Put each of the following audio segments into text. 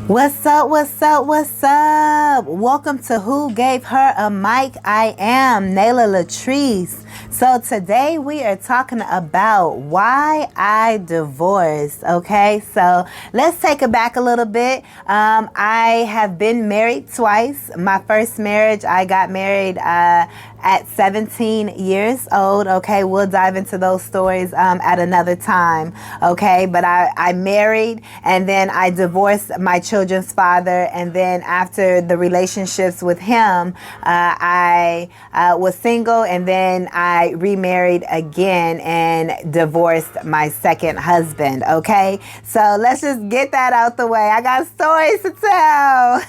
What's up, what's up, what's up? Welcome to Who Gave Her a Mic? I am Nayla Latrice. So today we are talking about why I divorced, okay? So let's take it back a little bit. I have been married twice. My first marriage, I got married at 17 years old, okay? We'll dive into those stories at another time, okay? But I married and then I divorced my children's father, and then after the relationships with him, I was single, and then I remarried again and divorced my second husband, okay? So let's just get that out the way. I got stories to tell.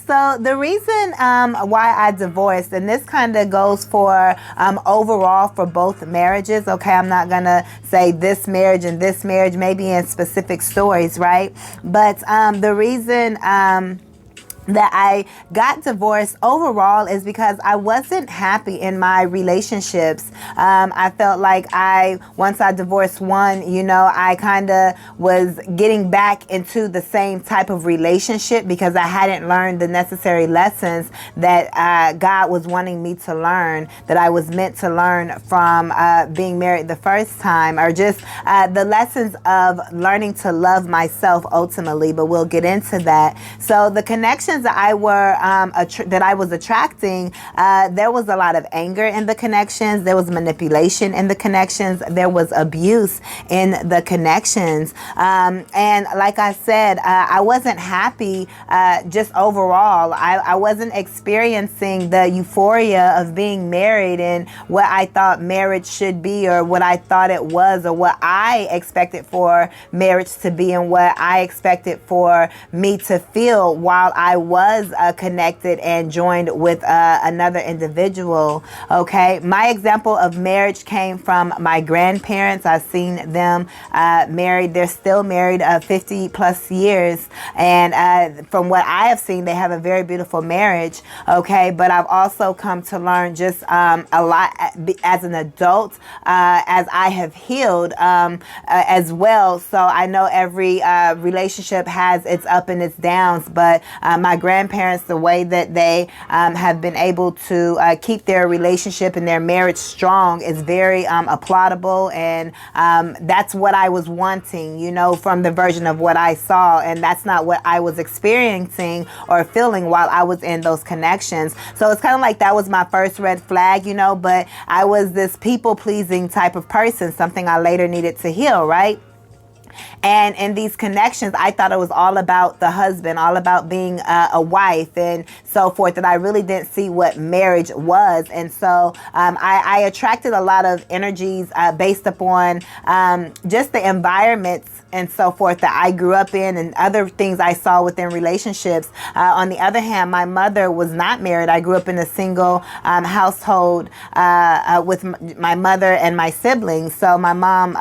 So the reason why I divorced, and this kind of goes for overall for both marriages, okay? I'm not going to say this marriage and this marriage, maybe in specific stories, right? But the reason that I got divorced overall is because I wasn't happy in my relationships. I felt like once I divorced one, I kind of was getting back into the same type of relationship because I hadn't learned the necessary lessons that God was wanting me to learn, that I was meant to learn from being married the first time, or just the lessons of learning to love myself ultimately, but we'll get into that. So the connections that I was attracting, there was a lot of anger in the connections. There was manipulation in the connections. There was abuse in the connections. And like I said, I wasn't happy just overall. I wasn't experiencing the euphoria of being married and what I thought marriage should be, or what I thought it was, or what I expected for marriage to be, and what I expected for me to feel while I was connected and joined with another individual. Okay, my example of marriage came from my grandparents. I've seen them married. They're still married 50 plus years, and from what I have seen, they have a very beautiful marriage. Okay, but I've also come to learn just a lot as an adult, as I have healed as well. So I know every relationship has its up and its downs, but my grandparents, the way that they have been able to keep their relationship and their marriage strong is very applaudable, and that's what I was wanting, from the version of what I saw, and that's not what I was experiencing or feeling while I was in those connections. So it's kind of like that was my first red flag, but I was this people-pleasing type of person, something I later needed to heal, right? And in these connections, I thought it was all about the husband, all about being a wife and so forth, that I really didn't see what marriage was. And so I attracted a lot of energies based upon just the environments and so forth that I grew up in, and other things I saw within relationships. On the other hand, my mother was not married. I grew up in a single household with my mother and my siblings. So my mom,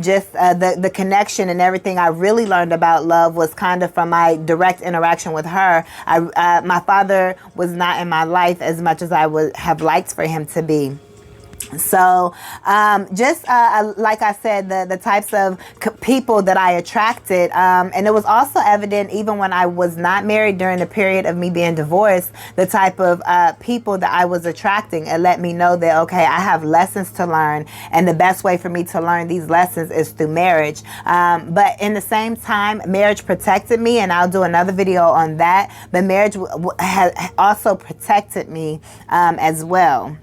just the connection and everything I really learned about love was kind of from my direct interaction with her. My father was not in my life as much as I would have liked for him to be. So just like I said, the types of people that I attracted, and it was also evident even when I was not married during the period of me being divorced, the type of people that I was attracting. It let me know that, okay, I have lessons to learn, and the best way for me to learn these lessons is through marriage. But in the same time, marriage protected me, and I'll do another video on that. But marriage has also protected me as well.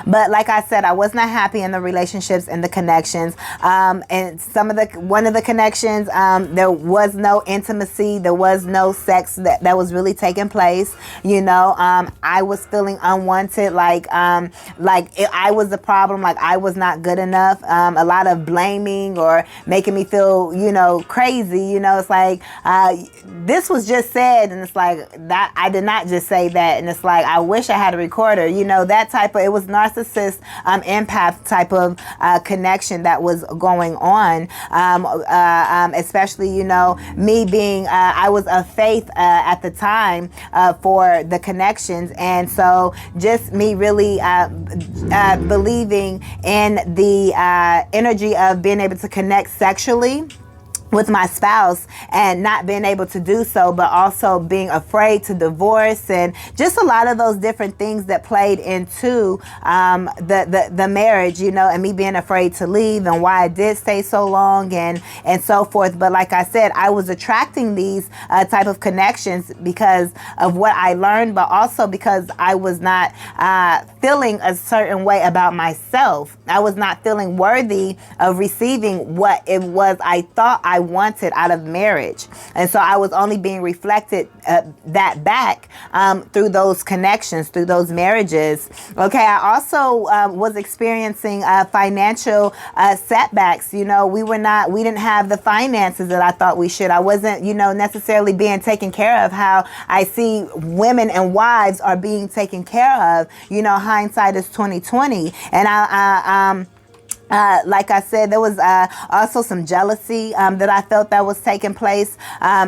But like I said, I was not happy in the relationships and the connections. And one of the connections, there was no intimacy. There was no sex that was really taking place. I was feeling unwanted, like I was the problem, like I was not good enough. A lot of blaming or making me feel, crazy. It's like, this was just said, and it's like that I did not just say that, and it's like I wish I had a recorder. That type of, it was narcissist, empath type of connection that was going on. Especially, me being, I was of faith at the time for the connections. And so just me really believing in the energy of being able to connect sexually with my spouse and not being able to do so, but also being afraid to divorce, and just a lot of those different things that played into the marriage, you know, and me being afraid to leave, and why I did stay so long, and so forth. But like I said, I was attracting these type of connections because of what I learned, but also because I was not feeling a certain way about myself. I was not feeling worthy of receiving what it was I thought I wanted out of marriage. And so I was only being reflected that back through those connections, through those marriages. Okay, I also was experiencing financial setbacks. You know, we didn't have the finances that I thought we should. I wasn't, you know, necessarily being taken care of how I see women and wives are being taken care of. You know, hindsight is 2020. And like I said, there was also some jealousy that I felt that was taking place.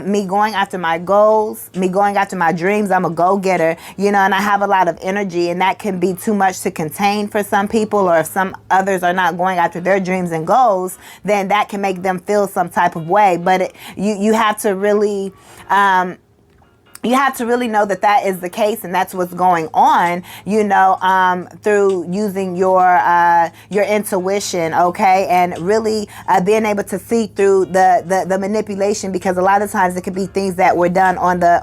Me going after my goals, me going after my dreams. I'm a go-getter, you know, and I have a lot of energy, and that can be too much to contain for some people, or if some others are not going after their dreams and goals, then that can make them feel some type of way. But you have to really... you have to really know that that is the case, and that's what's going on, you know, through using your intuition, okay, and really being able to see through the manipulation, because a lot of times it could be things that were done on the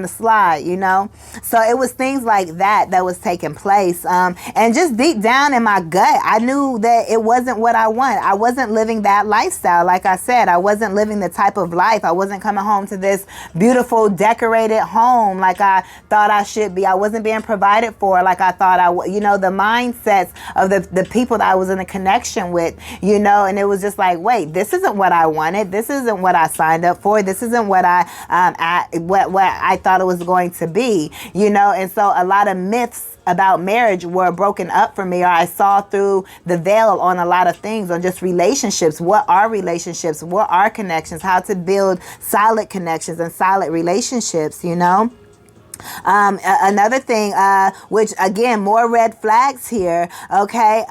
slide, you know. So it was things like that was taking place, and just deep down in my gut, I knew that it wasn't what I wanted. I wasn't living that lifestyle. Like I said, I wasn't living the type of life. I wasn't coming home to this beautiful decorated home like I thought I should be. I wasn't being provided for like I thought I would. You know, the mindsets of the people that I was in a connection with, you know, and it was just like, wait, this isn't what I wanted. This isn't what I signed up for. This isn't what what I thought it was going to be, you know. And so a lot of myths about marriage were broken up for me, or I saw through the veil on a lot of things, on just relationships. What are relationships? What are connections? How to build solid connections and solid relationships, you know? Another thing, which again, more red flags here, okay?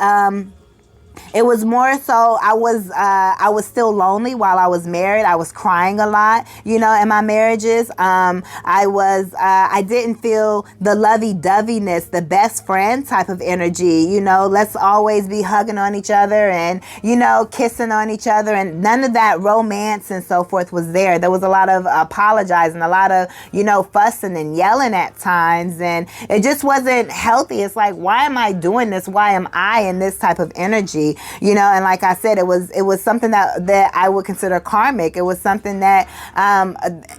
It was more so I was still lonely while I was married. I was crying a lot, you know, in my marriages. I didn't feel the lovey-doveyness, the best friend type of energy, you know, let's always be hugging on each other and, you know, kissing on each other, and none of that romance and so forth was there. There was a lot of apologizing, a lot of, you know, fussing and yelling at times, and it just wasn't healthy. It's like, why am I doing this? Why am I in this type of energy? You know, and like I said, it was something that I would consider karmic. It was something that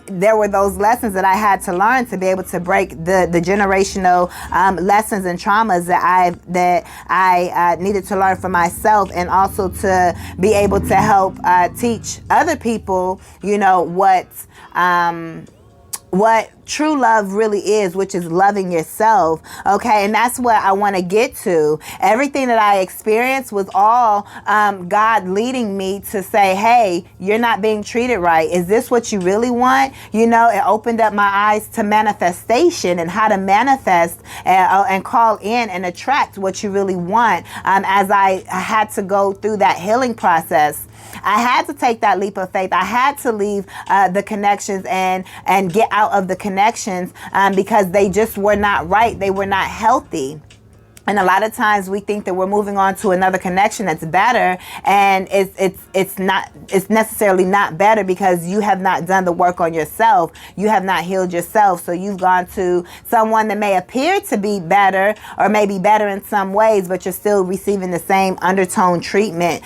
there were those lessons that I had to learn to be able to break the generational lessons and traumas that I needed to learn for myself, and also to be able to help teach other people, you know, what true love really is, which is loving yourself. Okay. And that's what I want to get to. Everything that I experienced was all God leading me to say, hey, you're not being treated right. Is this what you really want? You know, it opened up my eyes to manifestation and how to manifest and call in and attract what you really want. As I had to go through that healing process, I had to take that leap of faith. I had to leave the connections and get out of the connections because they just were not right. They were not healthy. And a lot of times we think that we're moving on to another connection that's better, and it's necessarily not better because you have not done the work on yourself. You have not healed yourself. So you've gone to someone that may appear to be better, or maybe better in some ways, but you're still receiving the same undertone treatment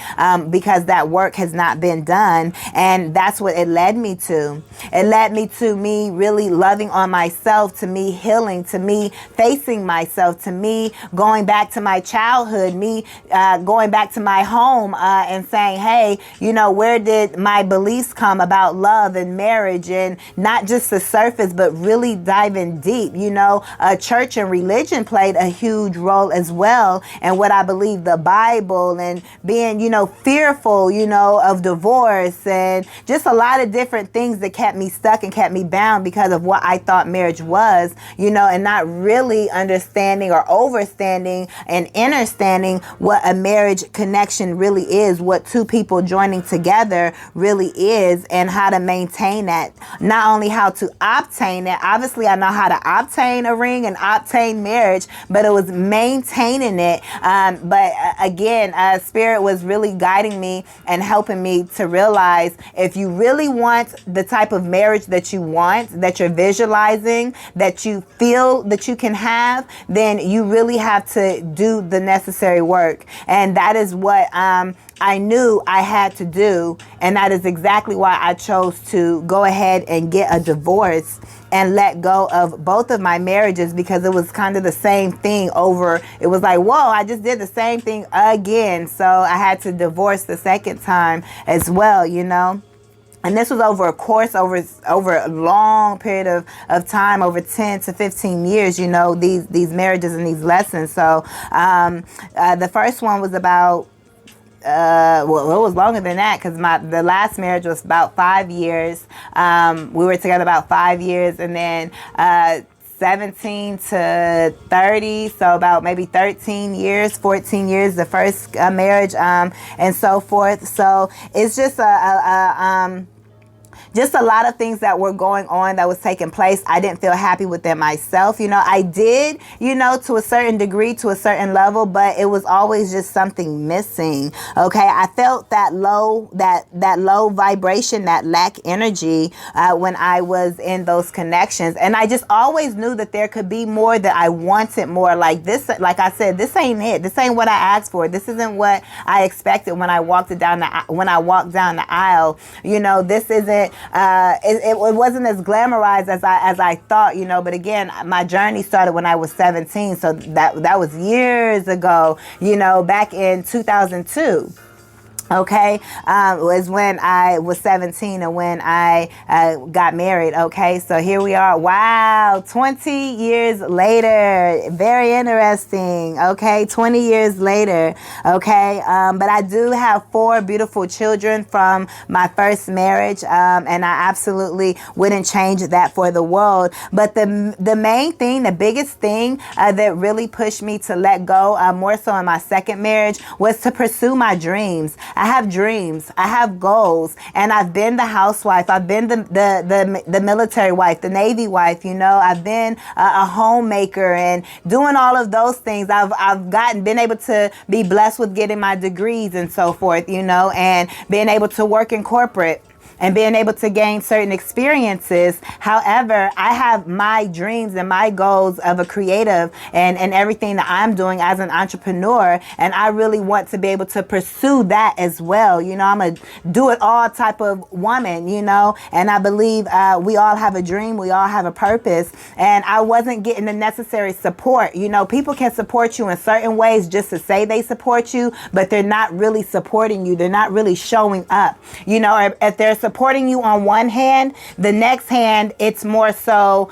because that work has not been done. And that's what it led me to. It led me to me really loving on myself, to me healing, to me facing myself, to me going back to my childhood, me going back to my home and saying, hey, you know, where did my beliefs come about love and marriage, and not just the surface, but really diving deep. You know, church and religion played a huge role as well, and what I believe the Bible, and being, you know, fearful, you know, of divorce, and just a lot of different things that kept me stuck and kept me bound because of what I thought marriage was, you know, and not really understanding or overstanding understanding and understanding what a marriage connection really is, what two people joining together really is, and how to maintain that. Not only how to obtain it, obviously I know how to obtain a ring and obtain marriage, but it was maintaining it. But again, Spirit was really guiding me and helping me to realize, if you really want the type of marriage that you want, that you're visualizing, that you feel that you can have, then you really have to do the necessary work. And that is what I knew I had to do. And that is exactly why I chose to go ahead and get a divorce and let go of both of my marriages, because it was kind of the same thing over. It was like, whoa, I just did the same thing again. So I had to divorce the second time as well, you know. And this was over a course, over a long period of time, over 10 to 15 years, you know, these marriages and these lessons. So the first one was about, well, it was longer than that, because the last marriage was about 5 years. We were together about 5 years, and then 17 to 30, so about maybe 13 years, 14 years, the first marriage, and so forth. So it's just just a lot of things that were going on, that was taking place. I didn't feel happy with them myself. You know, I did, you know, to a certain degree, to a certain level, but it was always just something missing. Okay. I felt that low vibration, that lack energy, when I was in those connections. And I just always knew that there could be more, that I wanted more. Like this, like I said, this ain't it. This ain't what I asked for. This isn't what I expected when I walked down the aisle. You know, this isn't, it wasn't as glamorized as I thought, you know. But again, my journey started when I was 17, so that was years ago, you know, back in 2002. Okay, was when I was 17 and when I got married. Okay, so here we are. Wow, 20 years later. Very interesting. Okay, 20 years later. Okay, but I do have 4 beautiful children from my first marriage, and I absolutely wouldn't change that for the world. But the main thing, the biggest thing that really pushed me to let go, more so in my second marriage, was to pursue my dreams. I have dreams. I have goals. And I've been the housewife. I've been the military wife, the Navy wife, you know. I've been a homemaker and doing all of those things. I've been able to be blessed with getting my degrees and so forth, you know, and being able to work in corporate and being able to gain certain experiences. However, I have my dreams and my goals of a creative and everything that I'm doing as an entrepreneur. And I really want to be able to pursue that as well. You know, I'm a do it all type of woman, you know, and I believe we all have a dream. We all have a purpose. And I wasn't getting the necessary support. You know, people can support you in certain ways just to say they support you, but they're not really supporting you. They're not really showing up. You know, if they're supporting you on one hand, the next hand, it's more so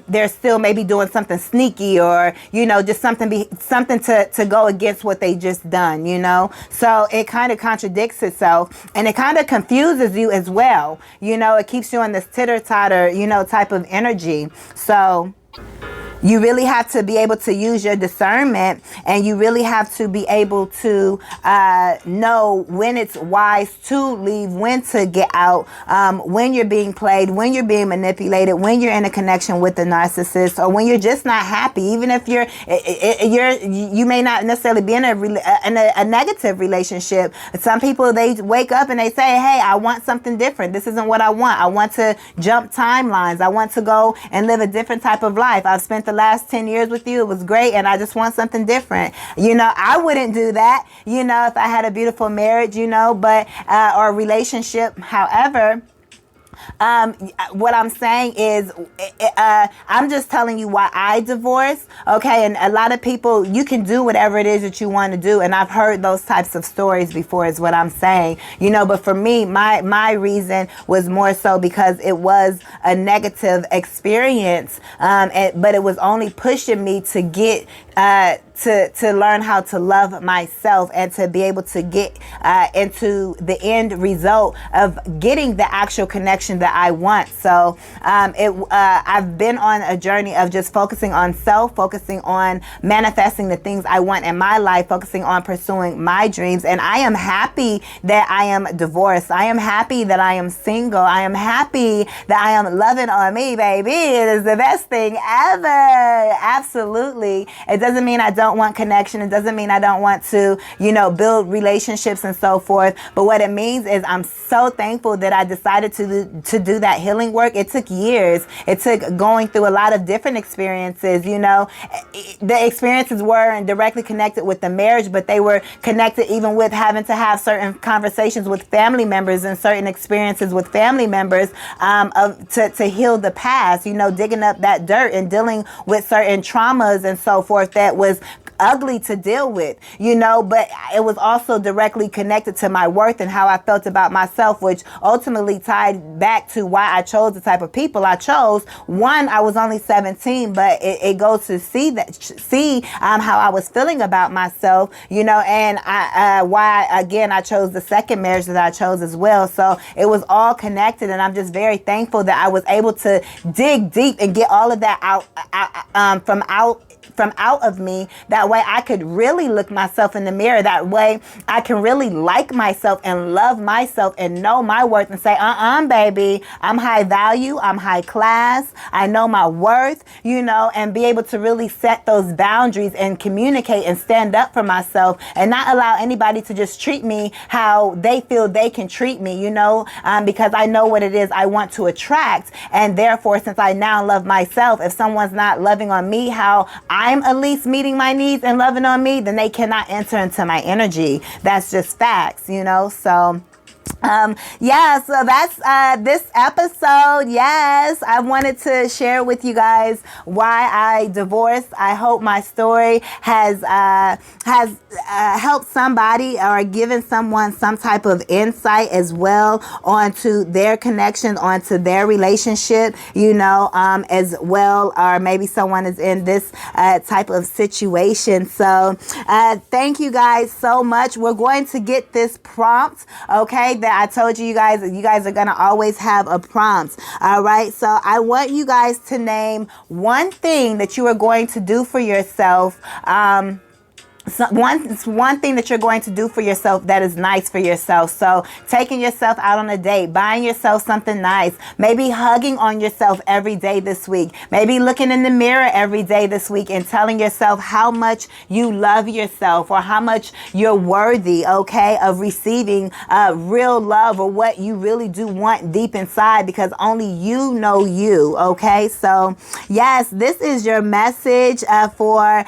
they're still maybe doing something sneaky, or, you know, just something to go against what they just done, you know. So it kind of contradicts itself, and it kind of confuses you as well. You know, it keeps you in this titter-tatter, you know, type of energy. So you really have to be able to use your discernment, and you really have to be able to know when it's wise to leave, when to get out, when you're being played, when you're being manipulated, when you're in a connection with the narcissist, or when you're just not happy. Even if you may not necessarily be in a negative relationship. Some people, they wake up and they say, hey, I want something different. This isn't what I want. I want to jump timelines. I want to go and live a different type of life. I've spent the last 10 years with you. It was great, and I just want something different. You know, I wouldn't do that, you know, if I had a beautiful marriage, you know, but or a relationship. However, what I'm saying is, I'm just telling you why I divorced. Okay. And a lot of people, you can do whatever it is that you want to do. And I've heard those types of stories before, is what I'm saying, you know. But for me, my reason was more so because it was a negative experience. But it was only pushing me to get, to learn how to love myself and to be able to get into the end result of getting the actual connection that I want. So I've been on a journey of just focusing on self, focusing on manifesting the things I want in my life, focusing on pursuing my dreams. And I am happy that I am divorced. I am happy that I am single. I am happy that I am loving on me, baby. It is the best thing ever. Absolutely. It doesn't mean I don't want connection. It doesn't mean I don't want to, build relationships and so forth. But what it means is I'm so thankful that I decided to do that healing work. It took years. It took going through a lot of different experiences. The experiences weren't directly connected with the marriage, but they were connected even with having to have certain conversations with family members and certain experiences with family members to heal the past, digging up that dirt and dealing with certain traumas and so forth that was ugly to deal with, but it was also directly connected to my worth and how I felt about myself, which ultimately tied back to why I chose the type of people I chose. One, I was only 17, but it goes to see how I was feeling about myself, and I chose the second marriage that I chose as well. So it was all connected, and I'm just very thankful that I was able to dig deep and get all of that from out of me. That way I could really look myself in the mirror. That way I can really like myself and love myself and know my worth and say, baby, I'm high value, I'm high class, I know my worth, and be able to really set those boundaries and communicate and stand up for myself and not allow anybody to just treat me how they feel they can treat me, because I know what it is I want to attract. And therefore, since I now love myself, if someone's not loving on me how I'm at least meeting my needs and loving on me, then they cannot enter into my energy. That's just facts, so so that's this episode. Yes, I wanted to share with you guys why I divorced. I hope my story has helped somebody or given someone some type of insight as well onto their connection, onto their relationship, as well, or maybe someone is in this type of situation. So thank you guys so much. We're going to get this prompt, okay, that I told you guys are going to always have a prompt. All right. So I want you guys to name one thing that you are going to do for yourself. One thing that you're going to do for yourself that is nice for yourself. So taking yourself out on a date, buying yourself something nice, maybe hugging on yourself every day this week, maybe looking in the mirror every day this week and telling yourself how much you love yourself or how much you're worthy, okay, of receiving real love or what you really do want deep inside, because only you know you, okay? So yes, this is your message for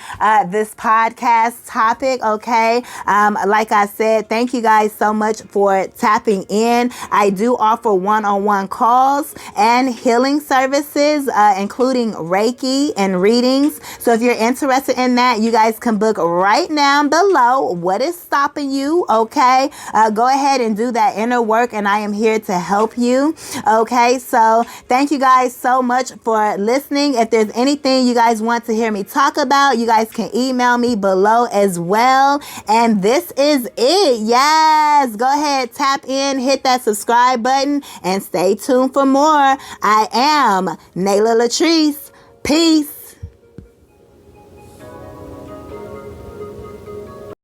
this podcast topic, okay? Like I said, thank you guys so much for tapping in. I do offer one-on-one calls and healing services, including Reiki and readings. So if you're interested in that, you guys can book right down below. What is stopping you? Okay, go ahead and do that inner work, and I am here to help you. Okay, so thank you guys so much for listening. If there's anything you guys want to hear me talk about, you guys can email me below as well. And this is it. Yes, go ahead, tap in, hit that subscribe button, and stay tuned for more. I am Nayla Latrice. Peace.